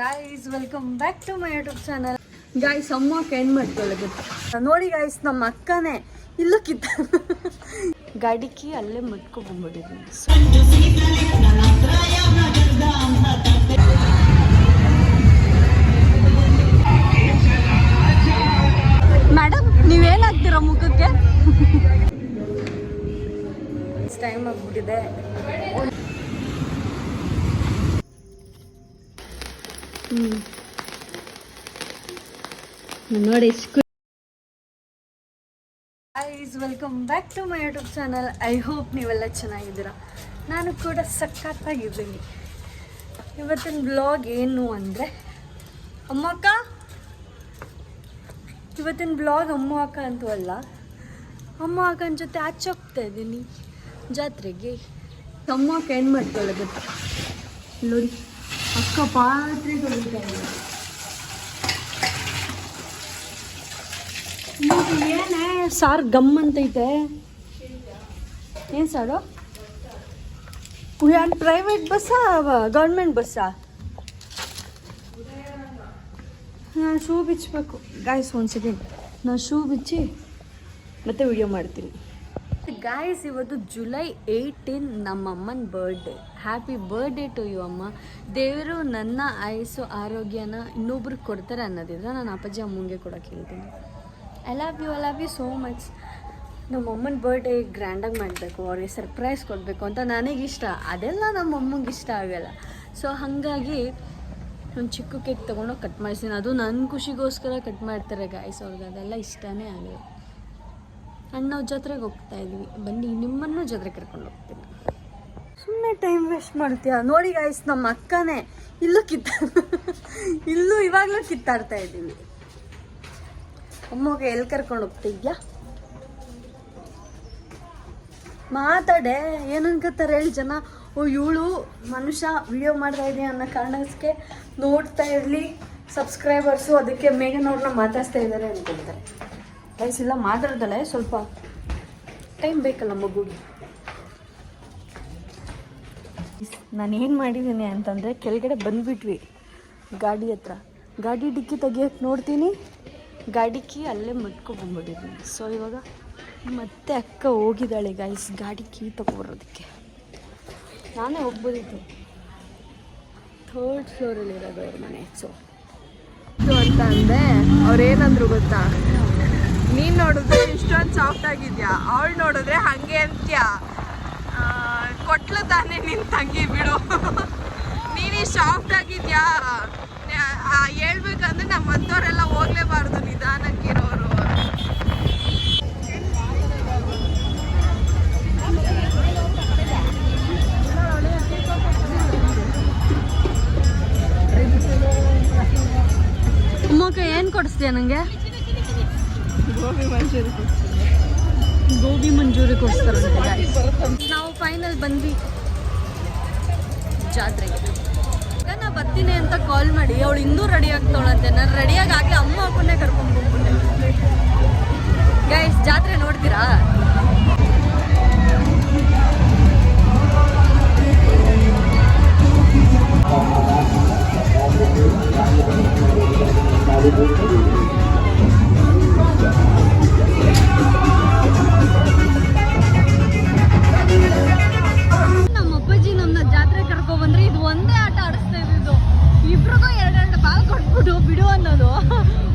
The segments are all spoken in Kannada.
Guys, welcome back to my YouTube channel. Guys, ಅಮ್ಮಕ್ಕೆ ಏನು ಮಾಡ್ಕೊಳ್ಳೋದು ನೋಡಿ guys, ನಮ್ಮ ಅಕ್ಕನೇ ಇಲ್ಲಕ್ಕಿದ್ದ ಗಾಡಿ ಕೀ ಅಲ್ಲೇ ಮಟ್ಕೊಂಡ್ಬಂದ್ಬಿಟ್ಟಿದ್ದೀನಿ. ಮೇಡಮ್ ನೀವೇನಾಗ್ತೀರಾ ಮುಖಕ್ಕೆ? ಟೈಮ್ ಆಗ್ಬಿಟ್ಟಿದೆ. ನೋಡಿ guys, welcome back to my YouTube channel. I hope ನೀವೆಲ್ಲ ಚೆನ್ನಾಗಿದ್ದೀರಾ. ನಾನು ಕೂಡ ಸಖತ್ತಾಗಿದ್ದೀನಿ. ಇವತ್ತಿನ ಬ್ಲಾಗ್ ಏನು ಅಂದರೆ ಅಕ್ಕ, ಇವತ್ತಿನ ಬ್ಲಾಗ್ ಅಮ್ಮ ಅಕ್ಕ ಅಂತೂ ಅಲ್ಲ, ಅಮ್ಮ ಅಕ್ಕನ ಜೊತೆ ಆಚೆ ಹೋಗ್ತಾ ಇದ್ದೀನಿ ಜಾತ್ರೆಗೆ. ಅಮ್ಮ ಅಕ್ಕ ಏನು ಮಾಡ್ಕೊಳ್ಳೋದು ನೋಡಿ, ಅಕ್ಕ ಪಾತ್ರೆ ತೊಳಿತಾ ಇದ್ದೀನಿ. ಏನೇ ಸಾರು ಗಮ್ ಅಂತೈತೆ, ಏನು ಸಾರು? ಏನು ಪ್ರೈವೇಟ್ ಬಸ್ಸಾ ಗೌರ್ಮೆಂಟ್ ಬಸ್ಸಾ? ನಾನು ಶೂ ಬಿಚ್ಚಬೇಕು ಗಾಯ್ಸ್. ಒಂದು ಸೆಕೆಂಡ್, ನಾನು ಶೂ ಬಿಚ್ಚಿ ಮತ್ತೆ ವಿಡಿಯೋ ಮಾಡ್ತೀನಿ. ಗಾಯ್ಸ್, ಇವತ್ತು ಜುಲೈ 18 ನಮ್ಮ ಅಮ್ಮನ birthday. Happy birthday to you ಅಮ್ಮ. ದೇವರು ನನ್ನ ಆಯಸ್ಸು ಆರೋಗ್ಯನ ಇನ್ನೊಬ್ರಿಗೆ ಕೊಡ್ತಾರೆ ಅನ್ನೋದಿದ್ರೆ ನಾನು ಅಪ್ಪಾಜಿ ಅಮ್ಮಂಗೆ ಕೊಡೋಕೆ ಹೇಳ್ತೀನಿ. I love you so much. ನಮ್ಮ ಅಮ್ಮನ ಬರ್ಡೇ ಗ್ರ್ಯಾಂಡಾಗಿ ಮಾಡಬೇಕು, ಅವ್ರಿಗೆ ಸರ್ಪ್ರೈಸ್ ಕೊಡಬೇಕು ಅಂತ ನನಗಿಷ್ಟ. ಅದೆಲ್ಲ ನಮ್ಮ ಅಮ್ಮಂಗೆ ಇಷ್ಟ ಆಗಲ್ಲ. ಸೊ ಹಾಗಾಗಿ ಒಂದು ಚಿಕ್ಕ ಕೇಕ್ ತೊಗೊಂಡೋಗಿ ಕಟ್ ಮಾಡಿಸ್ತೀನಿ. ಅದು ನನ್ನ ಖುಷಿಗೋಸ್ಕರ ಕಟ್ ಮಾಡ್ತಾರೆ ಗಾಯ್ಸ್, ಅವ್ರಿಗೆ ಅದೆಲ್ಲ ಇಷ್ಟನೇ ಆಗಲ್ಲ. ಆ್ಯಂಡ್ ನಾವು ಜಾತ್ರೆಗೆ ಹೋಗ್ತಾ ಇದ್ವಿ, ಬನ್ನಿ ನಿಮ್ಮನ್ನು ಜಾತ್ರೆ ಕರ್ಕೊಂಡು ಹೋಗ್ತೀನಿ. ಸುಮ್ಮನೆ ಟೈಮ್ ವೇಸ್ಟ್ ಮಾಡ್ತೀಯ ನೋಡಿ ಗಾಯ್ಸ್. ನಮ್ಮ ಅಕ್ಕನೇ ಇಲ್ಲೂ ಇವಾಗಲೂ ಕಿತ್ತಾಡ್ತಾ ಇದ್ದೀವಿ. ಅಮ್ಮಗೆ ಎಲ್ಲಿ ಕರ್ಕೊಂಡು ಹೋಗ್ತಿದ್ಯಾ? ಮಾತಾಡೆ, ಏನು ಅನ್ಕೋತಾರೆ ಹೇಳಿ ಜನ. ಓ ಇವಳು ಮನುಷ್ಯ ವಿಡಿಯೋ ಮಾಡ್ತಾ ಇದೀನಿ ಅನ್ನೋ ಕಾರಣಕ್ಕೆ ನೋಡ್ತಾ ಇರಲಿ ಸಬ್ಸ್ಕ್ರೈಬರ್ಸು, ಅದಕ್ಕೆ ಮೇಘನವ್ರನ್ನ ಮಾತಾಡ್ತಾ ಇದ್ದಾರೆ ಅಂದ್ಕೊಳ್ತಾರೆ. ಗೈಸ್ ಇಲ್ಲ ಮಾತಾಡ್ದಲ್ಲ, ಸ್ವಲ್ಪ ಟೈಮ್ ಬೇಕಲ್ಲ ಮಗುಗೆ. ನಾನು ಏನು ಮಾಡಿದ್ದೀನಿ ಅಂತಂದರೆ, ಕೆಳಗಡೆ ಬಂದುಬಿಟ್ವಿ ಗಾಡಿ ಹತ್ರ. ಗಾಡಿ ಡಿಕ್ಕಿ ತೆಗಿಯೋಕ್ಕೆ ನೋಡ್ತೀನಿ, ಗಾಡಿ ಕೀ ಅಲ್ಲೇ ಮಟ್ಕೊಂಡ್ಬಂದ್ಬಿಟ್ಟಿದ್ದೀನಿ. ಸೊ ಇವಾಗ ಮತ್ತೆ ಅಕ್ಕ ಹೋಗಿದ್ದಾಳೆ ಗೈಸ್ ಗಾಡಿ ಕೀ ತೊಗೊಬರೋದಕ್ಕೆ. ನಾನೇ ಹೋಗ್ಬೋದಿತ್ತು, 3rd ಫ್ಲೋರಲ್ಲಿರೋದು ಅವ್ರ ಮನೆ. ಸೊ ಅಂತ ಅಂದೆ, ಅವ್ರೇನಂದ್ರು ಗೊತ್ತಾ, ನೀನು ನೋಡಿದ್ರೆ ಇಷ್ಟೊಂದು ಸಾಫ್ಟ್ ಆಗಿದ್ಯಾ, ಅವಳು ನೋಡಿದ್ರೆ ಹಾಗೆ ಅಂತ್ಯ. ಕೊಟ್ಲು ತಾನೇ ನಿನ್ನ ತಂಗಿ ಬಿಡು, ನೀನು ಸಾಫ್ಟ್ ಆಗಿದ್ಯಾ ಹೇಳ್ಬೇಕಂದ್ರೆ ನಮ್ಮಂಥವ್ರೆಲ್ಲ ಹೋಗ್ಲೇಬಾರ್ದು, ನಿಧಾನಕ್ಕಿರೋರು. ಅಮ್ಮಕ್ಕ ಏನು ಕೊಡಿಸ್ತೀಯ ನನಗೆ? ಗೋಬಿ ಮಂಚೂರಿ ಕೊಡಿಸ್ತಾರಂತೆ ಗಾಯ್ಸ್. ನಾವು ಫೈನಲ್ ಬಂದ್ವಿ ಜಾತ್ರೆಗೆ. ನಾ ಬರ್ತೀನಿ ಅಂತ ಕಾಲ್ ಮಾಡಿ ಅವಳು ಇನ್ನೂ ರೆಡಿ ಆಗ್ತಾಳಂತೆ. ನಾನು ರೆಡಿಯಾಗಿ ಆಗಲಿ ಅಮ್ಮ ಅಪ್ಪನ್ನೇ ಕರ್ಕೊಂಡು ಹೋಗ್ಬಿಟ್ಟೆ. ಗೈಸ್ ಜಾತ್ರೆ ನೋಡ್ತೀರಾ? ನಮ್ಮ ಅಪ್ಪಾಜಿ ನಮ್ಮನ್ನ ಜಾತ್ರೆ ಕರ್ಕೊಬಂದ್ರೆ ಇದು ಒಂದೇ ಆಟ ಆಡಿಸ್ತಾ ಇದ್ದು. ಇಬ್ರಿಗೂ 2 ಬಾಲ್ ಕೊಟ್ಬಿಟ್ಟು ಬಿಡು ಅನ್ನೋದು.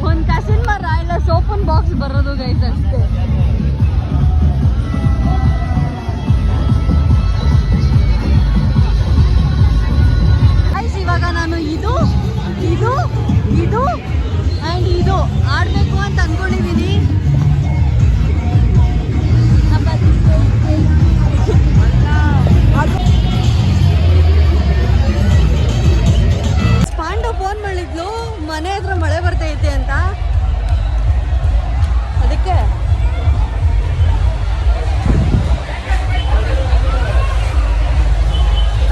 ಒಂದು ಕಸಿನ್ ಮರ ಇಲ್ಲ ಸೋಪನ್ ಬಾಕ್ಸ್ ಬರೋದು ಗೈಸ್ ಅಷ್ಟೇ. ಗೈಸ್ ಇವಾಗ ನಾನು ಇದು ಆ್ಯಂಡ್ ಇದು ಆಡಬೇಕು ಅಂತ ಅಂದ್ಕೊಂಡಿದ್ದೀನಿ. ಪಾಂಡು ಫೋನ್ ಮಾಡಿದ್ಲು ಮನೆ ಹತ್ರ ಮಳೆ ಬರ್ತೈತೆ ಅಂತ,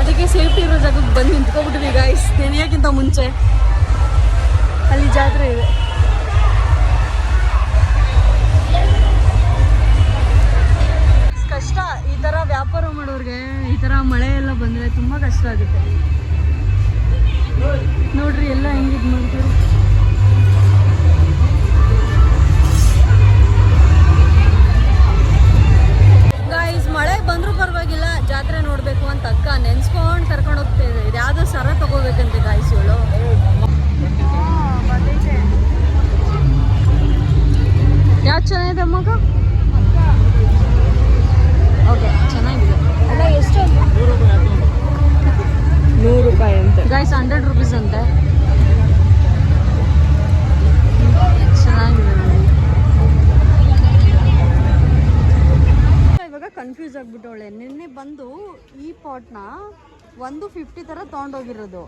ಅದಕ್ಕೆ ಸೇಫ್ಟಿ ಇರೋ ಜಾಗಕ್ಕೆ ಬಂದು ನಿಂತ್ಕೊಬಿಟ್ಟಿವಿ ಗಾಯ್ಸ್. ನೆನೆಯೋಕ್ಕಿಂತ ಮುಂಚೆ ಅಲ್ಲಿ ಜಾತ್ರೆ ಇದೆ. ಕಷ್ಟ ಈ ಥರ ವ್ಯಾಪಾರ ಮಾಡೋರಿಗೆ. ಈ ಥರ ಮಳೆ ಎಲ್ಲ ಬಂದರೆ ತುಂಬ ಕಷ್ಟ ಆಗುತ್ತೆ. ನೋಡ್ರಿ ಎಲ್ಲ ಹೆಂಗಿದ್ ಮಾಡ್ತಾರೆ. ಗೈಸ್ ಮಳೆ ಬಂದರೂ ಪರವಾಗಿಲ್ಲ, ಜಾತ್ರೆ ನೋಡಬೇಕು ಅಂತ ಅಕ್ಕ ನೆನ್ಸ್ಕೊಂಡು ಕರ್ಕೊಂಡು ಹೋಗ್ತಾ ಇದೆ. ಇದು ಯಾವುದೋ ಸರ ತಗೋಬೇಕಂತೆ ಗಾಯ್ಸ್ ಇವಳು. ಯಾವ್ದು ಚೆನ್ನಾಗಿದೆ ಮಗ? ಓಕೆ ಚೆನ್ನಾಗಿದೆ. ಅಲ್ಲ ಎಷ್ಟು? 100 ರೂಪಾಯಿ ಅಂತೆ ಗೈಸ್, 100 ರೂಪೀಸ್ ಅಂತೆ. ಚೆನ್ನಾಗಿದೆ. ಇವಾಗ ಕನ್ಫ್ಯೂಸ್ ಆಗ್ಬಿಟ್ಟವಳೆ. ನಿನ್ನೆ ಬಂದು ಈ ಪಾಟ್ನ 150 ಥರ ತೊಗೊಂಡೋಗಿರೋದು.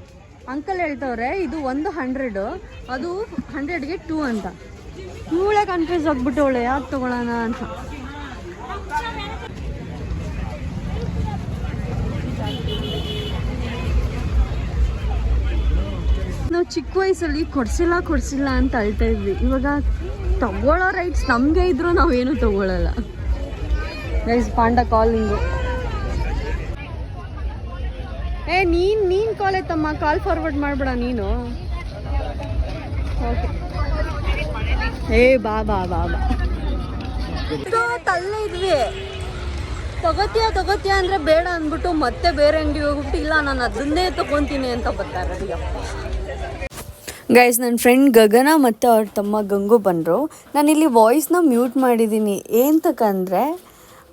ಅಂಕಲ್ ಹೇಳ್ತವ್ರೆ ಇದು 100, ಅದು 100ಗೆ 2 ಅಂತ. ಇವಳೆ ಕನ್ಫ್ಯೂಸ್ ಆಗ್ಬಿಟ್ಟವಳೆ ಯಾವ್ದು ತಗೊಳ್ಳೋಣ ಅಂತ. ನಾವು ಚಿಕ್ಕ ವಯಸ್ಸಲ್ಲಿ ಕೊಡ್ಸಿಲ್ಲ ಅಂತ ಅಳ್ತಾ ಇದ್ವಿ. ಇವಾಗ ತಗೊಳ್ಳೋ ರೈಟ್ಸ್ ನಮಗೆ ಇದ್ರು ನಾವೇನು ತಗೊಳ್ಳಲ್ಲ. ಗೈಸ್ ಪಾಂಡ ಕಾಲಿಂಗು. ನೀನ್ ಕಾಲ್ ಐತಮ್ಮ, ಕಾಲ್ ಫಾರ್ವರ್ಡ್ ಮಾಡ್ಬೇಡ ನೀನು. ಓಕೆ ಬಾ ಬಾ ಬಾ ಬಾ. ತಲ್ಲೇ ಇದ್ವಿ. ತಗೋತೀಯ ಅಂದ್ರೆ ಬೇಡ ಅಂದ್ಬಿಟ್ಟು ಮತ್ತೆ ಬೇರೆ ಅಂಗಡಿ ಹೋಗ್ಬಿಟ್ಟು ಇಲ್ಲ ನಾನು ಅದನ್ನೇ ತಗೊತೀನಿ ಅಂತ ಬರ್ತಾರೆ. ಗೈಸ್ ನನ್ನ ಫ್ರೆಂಡ್ ಗಗನ ಮತ್ತು ಅವ್ರ ತಮ್ಮ ಗಂಗು ಬಂದರು. ನಾನಿಲ್ಲಿ ವಾಯ್ಸ್ನ ಮ್ಯೂಟ್ ಮಾಡಿದ್ದೀನಿ ಏನಂತಕ್ಕಂದರೆ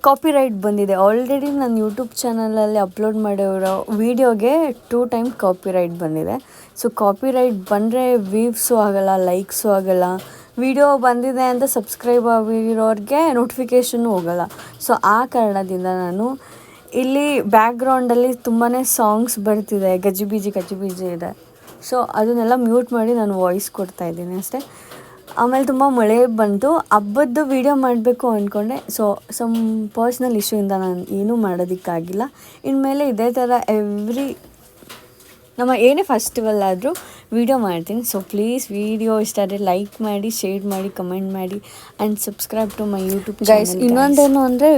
ಕಾಪಿರೈಟ್ ಬಂದಿದೆ. ಆಲ್ರೆಡಿ ನಾನು ಯೂಟ್ಯೂಬ್ ಚಾನಲಲ್ಲಿ ಅಪ್ಲೋಡ್ ಮಾಡಿರೋ ವೀಡಿಯೋಗೆ 2 ಟೈಮ್ ಕಾಪಿರೈಟ್ ಬಂದಿದೆ. ಸೊ ಕಾಪಿರೈಟ್ ಬಂದರೆ ವ್ಯೂವ್ಸು ಆಗೋಲ್ಲ, ಲೈಕ್ಸು ಆಗೋಲ್ಲ. ವಿಡಿಯೋ ಬಂದಿದೆ ಅಂತ ಸಬ್ಸ್ಕ್ರೈಬ್ ಆಗಿರೋರಿಗೆ ನೋಟಿಫಿಕೇಷನ್ನು ಹೋಗೋಲ್ಲ. ಸೊ ಆ ಕಾರಣದಿಂದ ನಾನು ಇಲ್ಲಿ ಬ್ಯಾಕ್ಗ್ರೌಂಡಲ್ಲಿ ತುಂಬಾ ಸಾಂಗ್ಸ್ ಬರ್ತಿದೆ, ಗಜಿಬೀಜಿ ಇದೆ. ಸೊ ಅದನ್ನೆಲ್ಲ ಮ್ಯೂಟ್ ಮಾಡಿ ನಾನು ವಾಯ್ಸ್ ಕೊಡ್ತಾಯಿದ್ದೀನಿ ಅಷ್ಟೇ. ಆಮೇಲೆ ತುಂಬ ಮಳೆ ಬಂತು. ಹಬ್ಬದ್ದು ವೀಡಿಯೋ ಮಾಡಬೇಕು ಅಂದ್ಕೊಂಡೆ. ಸೊ ಸಮ್ ಪರ್ಸ್ನಲ್ ಇಶ್ಯೂಯಿಂದ ನಾನು ಏನೂ ಮಾಡೋದಕ್ಕಾಗಿಲ್ಲ. ಇನ್ಮೇಲೆ ಇದೇ ಥರ ನಮ್ಮ ಏನೇ ಫೆಸ್ಟಿವಲ್ ಆದರೂ ವೀಡಿಯೋ ಮಾಡ್ತೀನಿ. ಸೊ ಪ್ಲೀಸ್ ವೀಡಿಯೋ ಇಷ್ಟ ಆದರೆ ಲೈಕ್ ಮಾಡಿ, ಶೇರ್ ಮಾಡಿ, ಕಮೆಂಟ್ ಮಾಡಿ and subscribe to my YouTube guys. ಇನ್ನೊಂದೇನು ಅಂದರೆ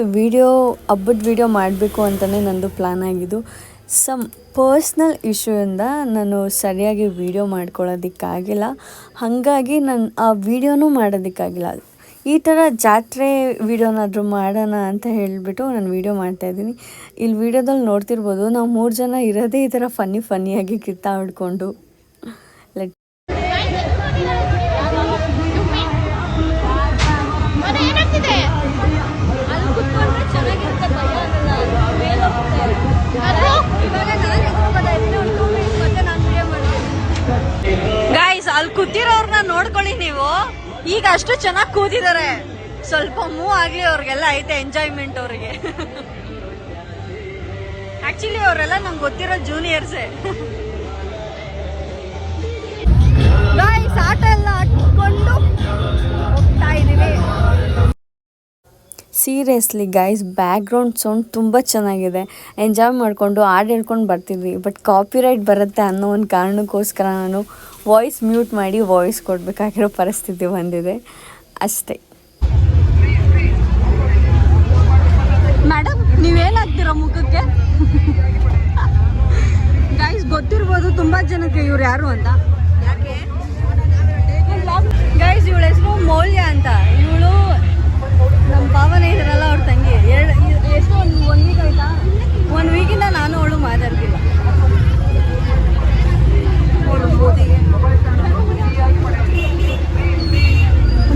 ಹಬ್ಬದ ವೀಡಿಯೋ ಮಾಡಬೇಕು ಅಂತಲೇ ನಂದು ಪ್ಲ್ಯಾನ್ ಆಗಿದ್ದು. ಸಮ್ ಪರ್ಸ್ನಲ್ ಇಶ್ಯೂಯಿಂದ ನಾನು ಸರಿಯಾಗಿ ವೀಡಿಯೋ ಮಾಡ್ಕೊಳ್ಳೋದಕ್ಕಾಗಿಲ್ಲ. ಹಾಗಾಗಿ ನಾನು ಆ ವೀಡಿಯೋನೂ ಮಾಡೋದಕ್ಕಾಗಿಲ್ಲ. ಈ ಥರ ಜಾತ್ರೆ ವೀಡಿಯೋನಾದರೂ ಮಾಡೋಣ ಅಂತ ಹೇಳಿಬಿಟ್ಟು ನಾನು ವೀಡಿಯೋ ಮಾಡ್ತಾಯಿದ್ದೀನಿ. ಇಲ್ಲಿ ವೀಡಿಯೋದಲ್ಲಿ ನೋಡ್ತಿರ್ಬೋದು ನಾವು 3 ಜನ ಇರೋದೇ ಈ ಥರ ಫನ್ನಿಯಾಗಿ ಕಿತ್ತಾಡ್ಕೊಂಡು. ಗೈಸ್ ಅಲ್ಲಿ ಕೂತಿರೋರ್ನ ನೋಡ್ಕೊಳ್ಳಿ ನೀವು. ಈಗ ಅಷ್ಟು ಚೆನ್ನಾಗಿ ಕೂತಿದ್ದಾರೆ. ಸ್ವಲ್ಪ ಮೂವ್ ಆಗ್ಲಿ, ಅವ್ರಿಗೆಲ್ಲ ಐತೆ ಎಂಜಾಯ್ಮೆಂಟ್ ಅವ್ರಿಗೆ. ಆಕ್ಚುಲಿ ಅವರೆಲ್ಲ ನಂಗೆ ಗೊತ್ತಿರೋ ಜೂನಿಯರ್ಸೇ. ಗೈಸ್ ಆಟ ಎಲ್ಲ ಹಾಕೊಂಡು ಹೋಗ್ತಾ ಇದೀವಿ. ಸೀರಿಯಸ್ಲಿ ಗೈಸ್ ಬ್ಯಾಕ್ಗ್ರೌಂಡ್ ಸೌಂಡ್ ತುಂಬ ಚೆನ್ನಾಗಿದೆ. ಎಂಜಾಯ್ ಮಾಡಿಕೊಂಡು ಹಾಡು ಹೇಳ್ಕೊಂಡು ಬರ್ತಿದ್ವಿ. ಬಟ್ ಕಾಪಿರೈಟ್ ಬರುತ್ತೆ ಅನ್ನೋ ಒಂದು ಕಾರಣಕ್ಕೋಸ್ಕರ ನಾನು ವಾಯ್ಸ್ ಮ್ಯೂಟ್ ಮಾಡಿ ವಾಯ್ಸ್ ಕೊಡಬೇಕಾಗಿರೋ ಪರಿಸ್ಥಿತಿ ಬಂದಿದೆ ಅಷ್ಟೇ. ಮೇಡಮ್ ನೀವೇನಾಗ್ತೀರಾ ಮುಖಕ್ಕೆ? ಗೈಸ್ ಗೊತ್ತಿರ್ಬೋದು ತುಂಬ ಜನಕ್ಕೆ ಇವ್ರು ಯಾರು ಅಂತ. ಗೈಸ್ ಇವಳ ಹೆಸರು ಮೌಲ್ಯ ಅಂತ. ಇವಳು ನಮ್ಮ ಭಾವನೆ ಇದ್ರಲ್ಲ ಅವ್ರ ತಂಗಿ. ಎಷ್ಟು ಒಂದು ವೀಕ್ ಆಯ್ತಾ? 1 ವೀಕಿಂದ ನಾನು ಅವಳು ಮಾತಾಡ್ತಿಲ್ಲ.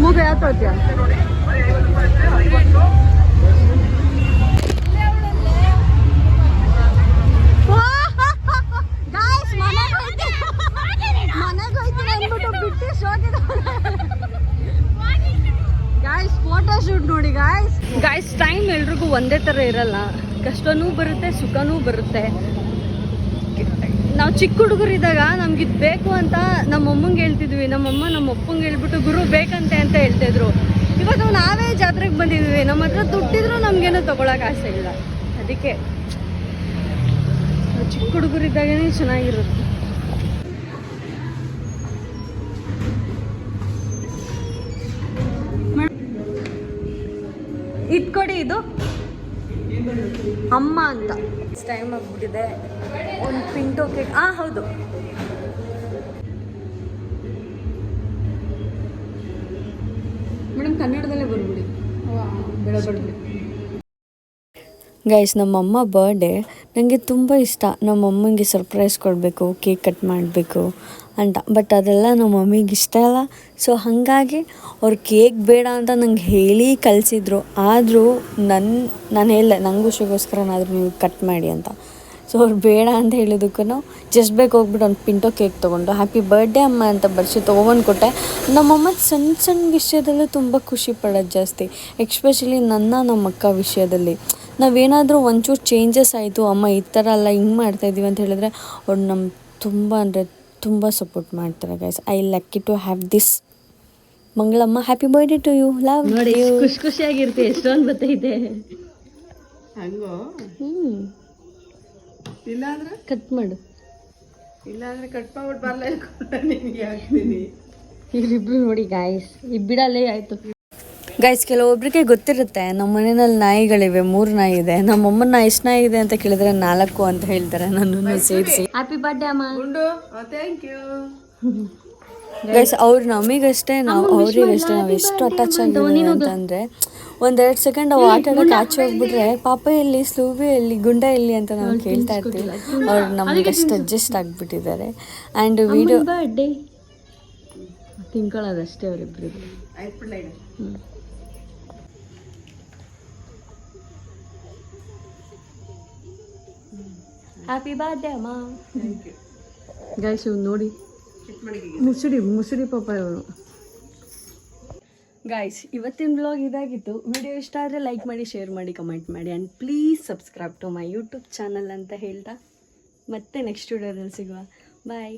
ಮೂಗ ಯಾತೋತ್ಯ ಫೋಟೋ ಶೂಟ್ ನೋಡಿ ಗಾಯ್ಸ್. ಟೈಮ್ ಎಲ್ರಿಗೂ ಒಂದೇ ಥರ ಇರಲ್ಲ. ಕಷ್ಟನೂ ಬರುತ್ತೆ, ಸುಖನೂ ಬರುತ್ತೆ. ನಾವು ಚಿಕ್ಕ ಹುಡುಗರಿದ್ದಾಗ ನಮ್ಗೆ ಇದು ಬೇಕು ಅಂತ ನಮ್ಮಮ್ಮಂಗೆ ಹೇಳ್ತಿದ್ವಿ. ನಮ್ಮಮ್ಮ ನಮ್ಮ ಅಪ್ಪಂಗೆ ಹೇಳ್ಬಿಟ್ಟು ಗುರು ಬೇಕಂತೆ ಅಂತ ಹೇಳ್ತಿದ್ರು. ಇವಾಗ ನಾವೇ ಜಾತ್ರೆಗೆ ಬಂದಿದ್ವಿ, ನಮ್ಮ ಹತ್ರ ದುಡ್ಡಿದ್ರು ನಮಗೇನೋ ತೊಗೊಳಕ್ಕೆ ಆಸೆ ಇಲ್ಲ. ಅದಕ್ಕೆ ಚಿಕ್ಕ ಹುಡುಗರಿದ್ದಾಗೇ ಚೆನ್ನಾಗಿರುತ್ತೆ. ಇಟ್ಕೊಡಿ, ಇದು ಅಮ್ಮ ಅಂತ. ಟೈಮ್ ಆಗ್ಬಿಟ್ಟಿದೆ. ಒಂದು ಪಿಂಟೋ ಕೇಕ್. ಹೌದು ಗೈಸ್ ನಮ್ಮಮ್ಮ ಬರ್ಡೇ ನನಗೆ ತುಂಬ ಇಷ್ಟ. ನಮ್ಮಮ್ಮಂಗೆ ಸರ್ಪ್ರೈಸ್ ಕೊಡಬೇಕು, ಕೇಕ್ ಕಟ್ ಮಾಡಬೇಕು ಅಂತ. ಬಟ್ ಅದೆಲ್ಲ ನಮ್ಮ ಮಮ್ಮಿಗೆ ಇಷ್ಟ ಇಲ್ಲ. ಸೊ ಹಾಗಾಗಿ ಅವ್ರು ಕೇಕ್ ಬೇಡ ಅಂತ ನಂಗೆ ಹೇಳಿ ಕಳಿಸಿದ್ರು. ಆದರೂ ನಾನು ಹೇಳಿದೆ ನನಗೂ ಖುಷಿಗೋಸ್ಕರನಾದರೂ ನೀವು ಕಟ್ ಮಾಡಿ ಅಂತ. ಸೊ ಅವ್ರು ಬೇಡ ಅಂತ ಹೇಳಿದಕ್ಕೂ ಜಸ್ಟ್ ಬೇಕು ಹೋಗ್ಬಿಟ್ಟು ಒಂದು ಪಿಂಟೋ ಕೇಕ್ ತೊಗೊಂಡು ಹ್ಯಾಪಿ ಬರ್ಡೇ ಅಮ್ಮ ಅಂತ ಬರ್ಸಿ ತೊಗೊಂಬಂದು ಕೊಟ್ಟೆ. ನಮ್ಮಮ್ಮ ಸಣ್ಣ ಸಣ್ಣ ವಿಷಯದಲ್ಲೂ ತುಂಬ ಖುಷಿ ಪಡೋದು ಜಾಸ್ತಿ, ಎಕ್ಸ್ಪೆಷಲಿ ನಮ್ಮ ಅಕ್ಕ ವಿಷಯದಲ್ಲಿ. ನಾವೇನಾದರೂ ಒಂಚೂರು ಚೇಂಜಸ್ ಆಯಿತು, ಅಮ್ಮ ಈ ಥರ ಎಲ್ಲ ಹಿಂಗೆ ಮಾಡ್ತಾಯಿದ್ದೀವಿ ಅಂತ ಹೇಳಿದ್ರೆ ಅವ್ರು ನಮ್ಗೆ ತುಂಬ ಅಂದರೆ ತುಂಬ ಸಪೋರ್ಟ್ ಮಾಡ್ತಾರೆ guys. I lucky to have this. Mangalamma happy birthday to you, love ನೋಡಿ. ಖುಷಿಯಾಗಿರ್ತೆ ಎಷ್ಟೊಂದು ಬರ್ತೈತೆ. ಹಂಗೋ ಇಲ್ಲ ಅಂದ್ರೆ ಕಟ್ ಮಾಡು, ಇಲ್ಲ ಅಂದ್ರೆ ಕಟ್ ಮಾಡ್ಬಿಟ್ಟು ಬರಲ್ಲ ನಿನಗೆ ಹಾಕ್ತೀನಿ. ಇವರಿಬ್ರು ನೋಡಿ ಗಾಯ್ಸ್, ಈ ಬಿಡಲ್ಲೇ ಆಯಿತು ಗೈಸ್. ಕೆಲವೊಬ್ರಿಗೆ ಗೊತ್ತಿರುತ್ತೆ ನಮ್ಮ ಮನೆಯಲ್ಲಿ ನಾಯಿಗಳಿವೆ, 3 ನಾಯಿ ಇದೆ. ನಮ್ಮಮ್ಮನ ಎಷ್ಟು ನಾಯಿ ಇದೆ ಅಂತ ಕೇಳಿದ್ರೆ 4 ಅಂತ ಹೇಳ್ತಾರೆ, ನನ್ನನ್ನು ಸೇರಿಸಿ. ಹ್ಯಾಪಿ ಬರ್ಡೇ ಅಮ್ಮ. Thank you guys. ಅವ್ರು ನಮಗಷ್ಟೇ, ನಾವು ಅವರಿಗಷ್ಟೇ ನಾವು ಎಷ್ಟು ಅಟ್ಯಾಚ್ ಆಗಿದ್ದೀವಿ ಅಂತಂದರೆ 1-2 ಸೆಕೆಂಡ್ ಅವು ಆಟ ಆಡೋಕೆ ಆಚೆ ಹೋಗ್ಬಿಟ್ರೆ ಪಾಪ ಎಲ್ಲಿ, ಸ್ಲೂಬಿ ಎಲ್ಲಿ, ಗುಂಡ ಎಲ್ಲಿ ಅಂತ ನಾವು ಕೇಳ್ತಾ ಇರ್ತೀವಿ. ಅವ್ರು ನಮ್ಗೆ ಅಷ್ಟು ಅಡ್ಜಸ್ಟ್ ಆಗಿಬಿಟ್ಟಿದ್ದಾರೆ. ಆ್ಯಂಡ್ ವಿಡಿಯೋ ಬರ್ಡೇ ತಿನ್ಕೊಳ್ಳೋದಷ್ಟೇ ಅವರಿಬ್ಬರಿಗೂ. ಹ್ಯಾಪಿ ಬರ್ಡೇ ಅಮ್ಮ. ಗೈಸ್ ಇವ್ನು ನೋಡಿ ಮುಸುಡಿ ಪಾಪ ಇವರು. ಗಾಯ್ಸ್ ಇವತ್ತಿನ ಬ್ಲಾಗ್ ಇದಾಗಿತ್ತು. ವಿಡಿಯೋ ಇಷ್ಟ ಆದರೆ ಲೈಕ್ ಮಾಡಿ, ಶೇರ್ ಮಾಡಿ, ಕಮೆಂಟ್ ಮಾಡಿ and please subscribe to my YouTube channel ಅಂತ ಹೇಳ್ತಾ ಮತ್ತೆ ನೆಕ್ಸ್ಟ್ ವಿಡಿಯೋದಲ್ಲಿ ಸಿಗುವ. ಬಾಯ್.